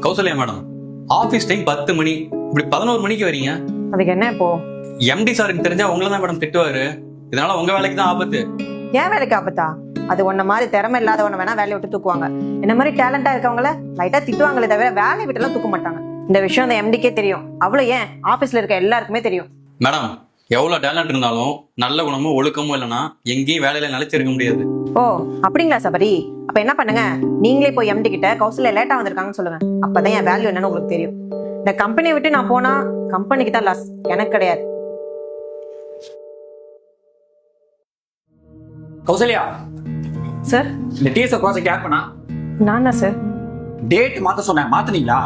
Kausalya madam, office time 10 மணி, இப்படி 11 மணிக்கு வரீங்க. அதுக்கு என்ன இப்போ? எம்டி சாருக்கு தெரிஞ்சா உங்களை தான் மேடம் திட்டுவாரு. இதனால உங்க வேலைக்கு தான் ஆபத்து. ஏன் வேலைக்கு ஆபத்தா? அது உன்ன மாதிரி திறமை இல்லாதவன வேணா வேலையை விட்டு தூக்குவாங்க. என்ன மாதிரி டேலண்டா இருக்கவங்கள லைட்டா திட்டுவாங்களே தவிர வேலையை விட்டுலாம் தூக்க மாட்டாங்க. இந்த விஷயம் அந்த எம்டிக்கே தெரியும். அவ்வளவு ஏன் ஆபீஸ்ல இருக்க எல்லாருக்குமே தெரியும். மேடம், எவ்வளவு டேலண்ட் இருந்தாலும் நல்ல குணமும் ஒழுக்கமும் இல்லைன்னா எங்கேயும் வேலையில நிலைச்சிருக்க முடியாது. ஓ அப்படிங்களா சபரி? அப்ப என்ன பண்ணுங்க, நீங்களே போய் எம்டி கிட்ட கௌசல்யா லேட்டா வந்திருக்காங்கன்னு சொல்லுங்க. அப்பதான் என் வேல்யூ என்னன்னு உங்களுக்கு தெரியும். இந்த கம்பெனியை விட்டு நான் போனா கம்பெனிக்கு தான் லாஸ், எனக்கு கிடையாது. கௌசல்யா சார், இந்த டிஎஸ்ஆர் ப்ராஜெக்ட் யார் பண்ணா? நான் தான் சார். டேட் மாத்த சொன்னேன், மாத்துனீங்களா?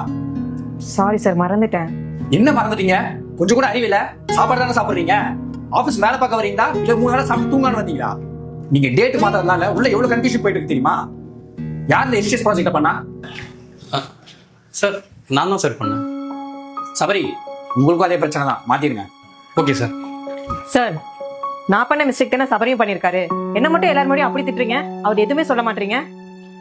சாரி சார், மறந்துட்டேன். என்ன மறந்துட்டீங்க? கொஞ்சம் கூட அறிவில்ல. சாப்பாடு தானே சாப்பிடுறீங்க? ஆபீஸ் வேலை பார்க்க வரீங்களா இல்ல 3 வேளை சாப்பிட்டு தூங்கலான்னு வந்தீங்களா? நீங்க டேட் மாத்தறதுனால உள்ள எவ்வளவு கன்ஃபியூஷன் போயிட்டு இருக்கு தெரியுமா? யார் இந்த எஸ்டிஎஸ் ப்ராஜெக்ட் பண்ணா? சார், நான் தான் சார் பண்ணேன். சபரி, உங்களுக்கும் அதே பிரச்சனை தான், மாத்திருங்க. Okay sir. சார், நான் பண்ண மிஸ்டேக் தானே சபரியும் பண்ணிருக்காரு. என்ன மட்டும் எல்லாரும் முன்னாடியும் அப்படி திட்டுறீங்க? அவர் எதுவுமே சொல்ல மாட்டீங்க.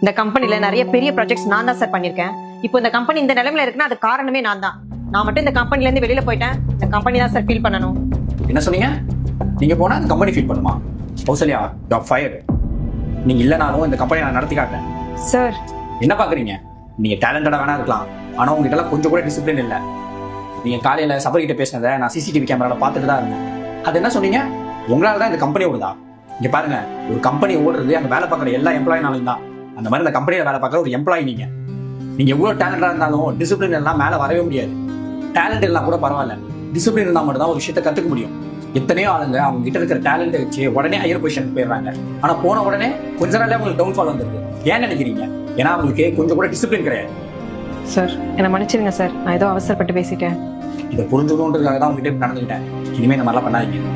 இந்த கம்பெனில நிறைய பெரிய ப்ராஜெக்ட்ஸ் நான் தான் சார் பண்ணிருக்கேன். இப்போ இந்த கம்பெனி இந்த நிலைமையில இருக்குன்னா அது காரணமே நான் தான். நான் மட்டும் இந்த கம்பெனில இருந்து வெளியில போயிட்டேன், இந்த கம்பெனி தான் சார் ஃபீல் பண்ணணும். என்ன சொன்னீங்க? நீங்க போனா இந்த கம்பெனி ஃபீல் பண்ணுமா? Kausalya, you are fired. நீங்க இல்லனாலும் இந்த கம்பெனி நான் நடத்தி காட்டுறேன். சார், என்ன பாக்குறீங்க? நீங்க டேலண்டடா வேணா இருக்கலாம், ஆனா உங்ககிட்ட எல்லாம் கொஞ்சம் கூட டிசிப்ளின் இல்ல. நீங்க காலையில சபரி கிட்ட பேசினதை நான் சிசிடிவி கேமரால பார்த்துட்டு தான் இருந்தேன். அது என்ன சொன்னீங்க? உங்களால தான் இந்த கம்பெனி ஓடுதா? இங்க பாருங்க, ஒரு கம்பெனி ஓடுறது அங்க வேலை பார்க்குற எல்லா எம்ப்ளாயினாலும் தான். அந்த மாதிரி இந்த கம்பெனியில வேலை பார்க்குற ஒரு எம்ப்ளாயி நீங்க எவ்வளவு டேலண்டா இருந்தாலும் டிசிப்ளின் எல்லாம் மேல வரவே முடியாது. டேலண்ட் எல்லாம் கூட பரவாயில்ல, டிசிப்ளின் இருந்தா மட்டும் தான் ஒரு விஷயத்தை கத்துக்க முடியும். எத்தனையோ ஆளுங்க அவங்க கிட்ட இருக்கிற டேலண்ட் வச்சு உடனே ஹையர் பொசிஷன் போயிடுறாங்க. ஆனா போன உடனே கொஞ்ச நாள்ல உங்களுக்கு டவுன்ஃபால் வந்துருது. ஏன் நினைக்கிறீங்க? ஏன்னா அவங்களுக்கு கொஞ்சம் கூட டிசிப்ளின் கிடையாது. சார் என்ன மன்னிச்சிருங்க சார், நான் ஏதோ அவசரப்பட்டு பேசிட்டேன். இதை புரிஞ்சுக்கணுன்றதுக்காக தான் உங்ககிட்ட நடந்துக்கிட்டேன். இனிமே இந்த மாதிரிலாம் பண்ணாதீங்க.